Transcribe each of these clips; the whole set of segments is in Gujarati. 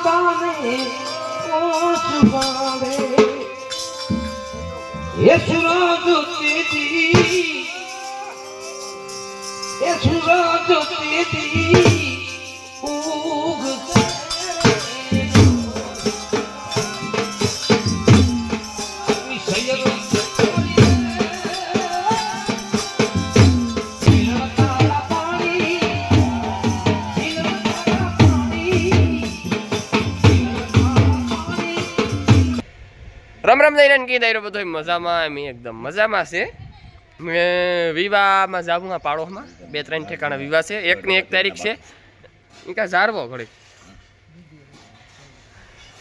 બાને ઓછવાવે એ સૂરજ તેદી એ સૂરજ તેદી ઉગશે રામ રામ દઈને કી દાયરો બધો મજામાં એમ એકદમ મજામાં છે. મેં વિવાહમાં જાઉં આ પાડોશમાં 2-3 ઠેકાણા વિવાહ છે. એકની 1 તારીખ છે એ કા જારવો ઘડી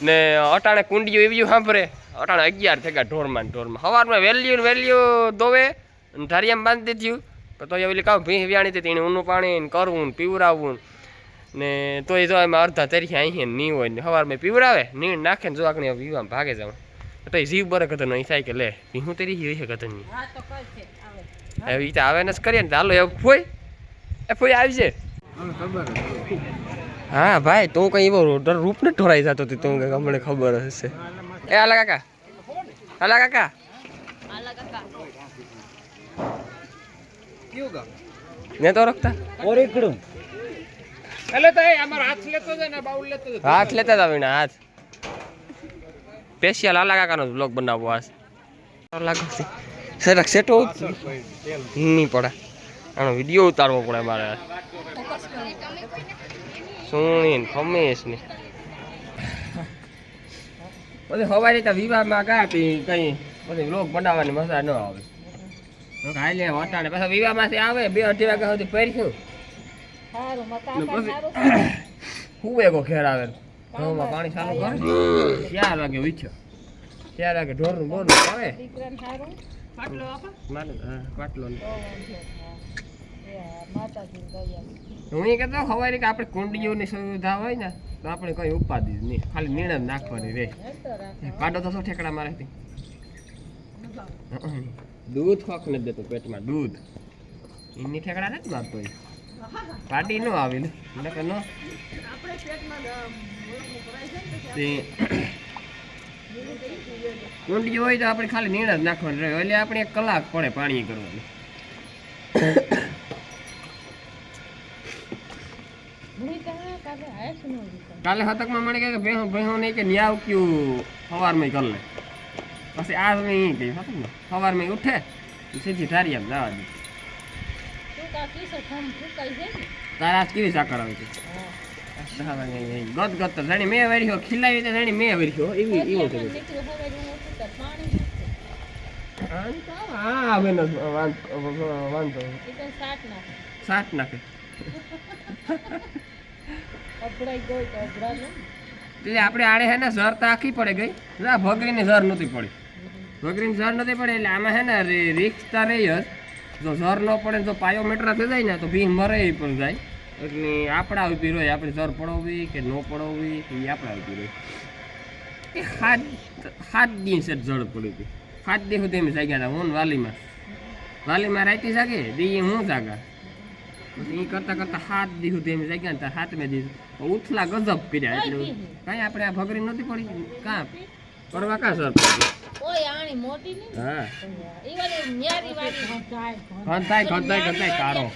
ને અટાણે કુંડીઓ એવી સાંભળે અટાણે 11 થેગા ઢોરમાં સવારમાં વેલ્યુ દોવે ધારિયામાં બાંધી દીધું તો એવી કાં ભીંસ વ્યાણી હતી એને ઊનું પાણી કરવું ને પીવરાવવું ને તો એ જો એમાં અડધા તરીકે અહીં નહીં હોય ને સવારમાં પીવરાવે નીણ નાખે ને જો આપણે વિવાહમાં ભાગે જાઉં તો જીવ બરે કદન અહીં થાય કે લે હું તેરી હોય છે કદનની હવે એ તો આવે ને જ કરીએ ને હાલો એવું ફોઈ આવી છે. હા ભાઈ તું કઈ એવો રૂપ ને ઢોરાઈ જતો હતી તું કઈ અમને ખબર હશે. એ હાલા કાકા ને તો રખતા હાથ લેતા જ આવીને હાથ સ્પેશિયલ આલા કાકાનો બ્લોગ બનાવવો આ લાગે સરક સેટો નહીં પડે આનો વિડીયો ઉતારવો પડે મારે સુણી ને ખમેશ ને પછી સવારે તો વિવાહમાં ગયા કઈ પછી બ્લોગ બનાવવાની મજા ન આવે હાઈ લે વટાણે પાછા વિવાહમાંથી આવે 2-2:30 વાગ્યા સુધી પહેરશું હું એકો ખેર આવે ઘઉંમાં પાણી ચાલુ કરે 4 વાગે વીછ્યો 4 વાગે ઢોરનું બોરનું આવે પાટલો હું એ કહેતો ખબર કે આપણે કુંડીઓની સુવિધા હોય ને તો આપણે કઈ ઉપાધિ નહીં ખાલી નીણ જ નાખવાની રે કાઢો તો શું ઠેકડા મારે દૂધ ખોખ નથી દેતું પેટમાં દૂધ એની ઠેકડા નથી મારતો પાટી ન આવે ને ન કુંડી હોય તો આપણે ખાલી નીણ જ નાખવાની રહે એટલે આપણે 1 કલાક પડે પાણી કરવાનું. કાલે હતકમાં મને કે ભેહો નહીં કે ન્યાવ ક્યું સવારમાં કરી લે પછી આ નહીં કહ્યું હતું ને સવારમાં ઉઠે સીધી ધારી આમ જવા દે તારા કેવી સાકર આવે છે ગત જાણી મેં વર્યો ખીલાવી તો જાણી મેં વર્યો એવી એવું થયું. હા હવે વાંધો સાત નાખે એટલે આપણે આડે હે ને ઝર તો આખી પડે ગઈ ભગરીની ઝર નહોતી પડી એટલે આમાં હે ને રિક્ષતા રહી જ જો ઝર ન પડે જો પાયોમીટર થઈ જાય ને તો ભી મરે પણ જાય એટલે આપણા ઉભી રહી આપણે ઝર પડવી કે ન પડવી એ આપણા ઉભી રહી. એ 7 દિવસ જળ પડી હતી 7 દિવસ સુધી એમ જાગ્યા હતા હું વાલીમાં રાતી જાગે દી હું જાગા એ કરતા 7 દિવસ સુધી એમ જાગ્યા હતા 7મે દિવસ ઉથલા ગજબ કર્યા એટલે કઈ આપણે આ ભગરી નહોતી પડી કાં કરવા કાં સર હા ઘંટાય કારો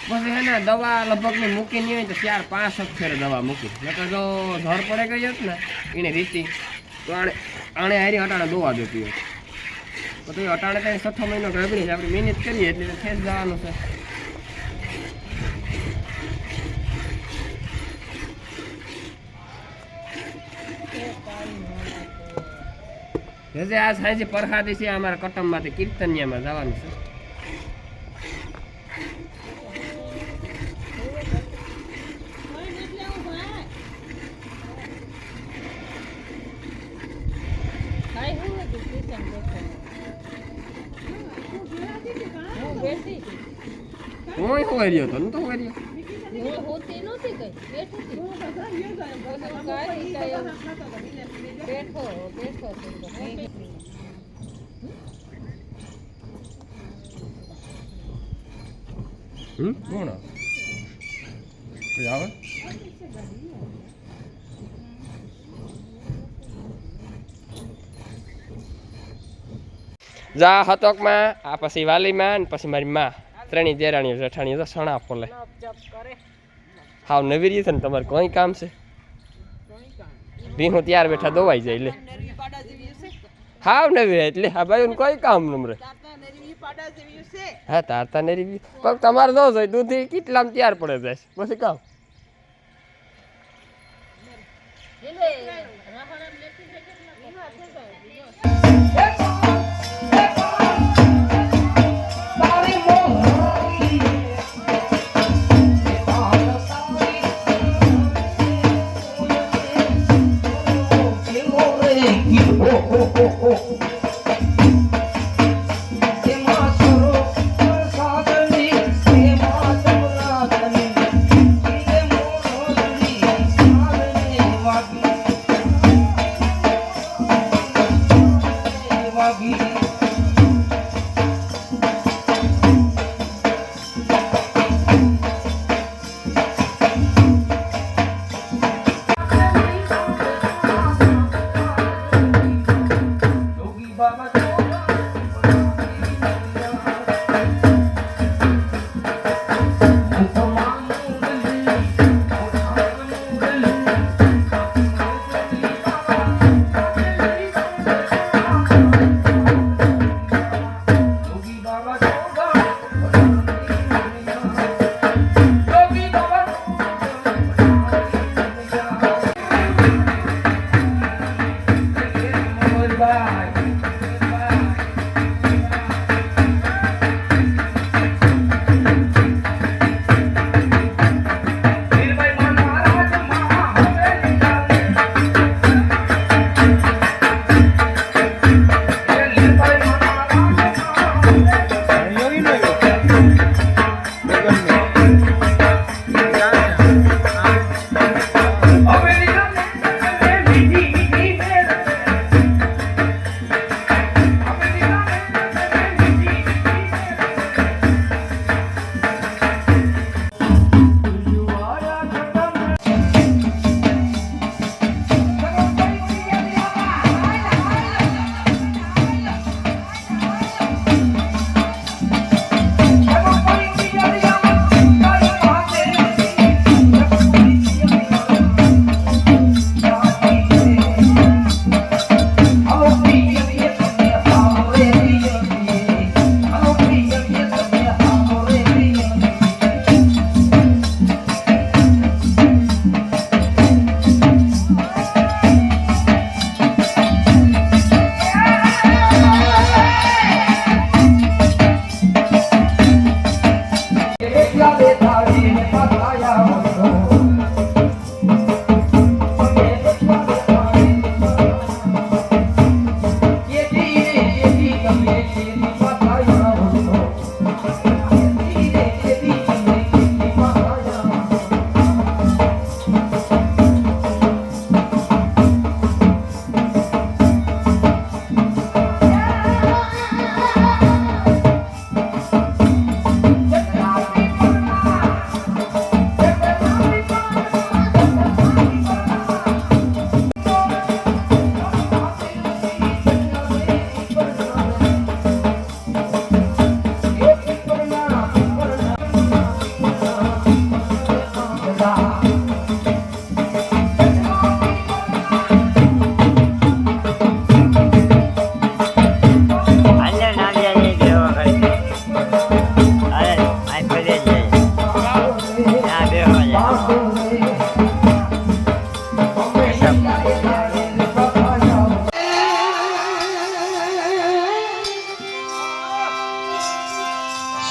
પછી એને દવા લગભગ ની મૂકી નહીં હોય તો 4-5 અક્ષરે દવા મૂકી નકર જો ઝર પડે ગઈ હોત ને એને રીતિ તો આણે હારી અટાણે દોવા દેતી હોય તો અટાણે કઈ 6 મહિનો ગભરી છે આપણે મહેનત કરીએ એટલે ફેસ જવાનું છે. આ સાંજે પરસાદી છે અમારા કટમમાંથી કીર્તનિયામાં જવાનું છે. હું હોઈ રહ્યો હતો ને તો હોઈ રહ્યો હોતી નહોતી કઈ બેઠો કોણ આવે જા હતોકમાં આ પછી વાલીમાં ને પછી મારી માં ત્રણેય દેરાણીઓ જેઠાણીઓ તો સણા ફોલે હાવ નવી રીતે ને તમારે કોઈ કામ છે ભીહું ત્યાર બેઠા દોવાઈ જાય લે હાવ નવી એટલે આ ભાઈ કોઈ કામ નમરે હા તારતા ને રીવી પણ તમારે દો જોઈએ દૂધી કેટલામાં ત્યાર પડે જાય પછી કામ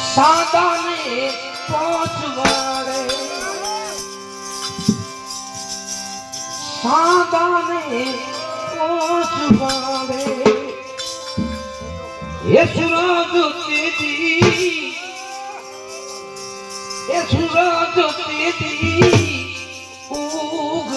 સાદાને પહોંચવાડે સાદાને પહોંચવાડે યશુરાજ તેજી યશુરાજ તેજી ઉગ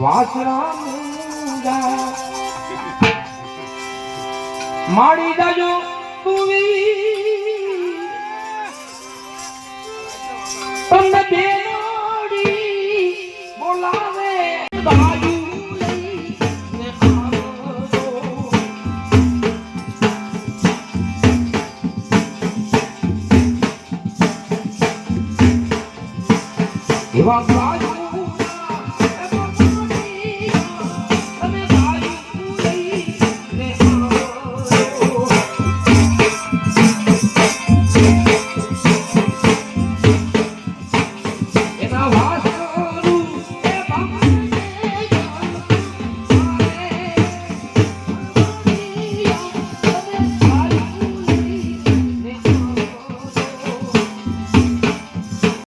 વાસરા મુંડા માડી દાજો તુવી તમને બેડી બોલાવે બાજુ લઈને આવજો એવા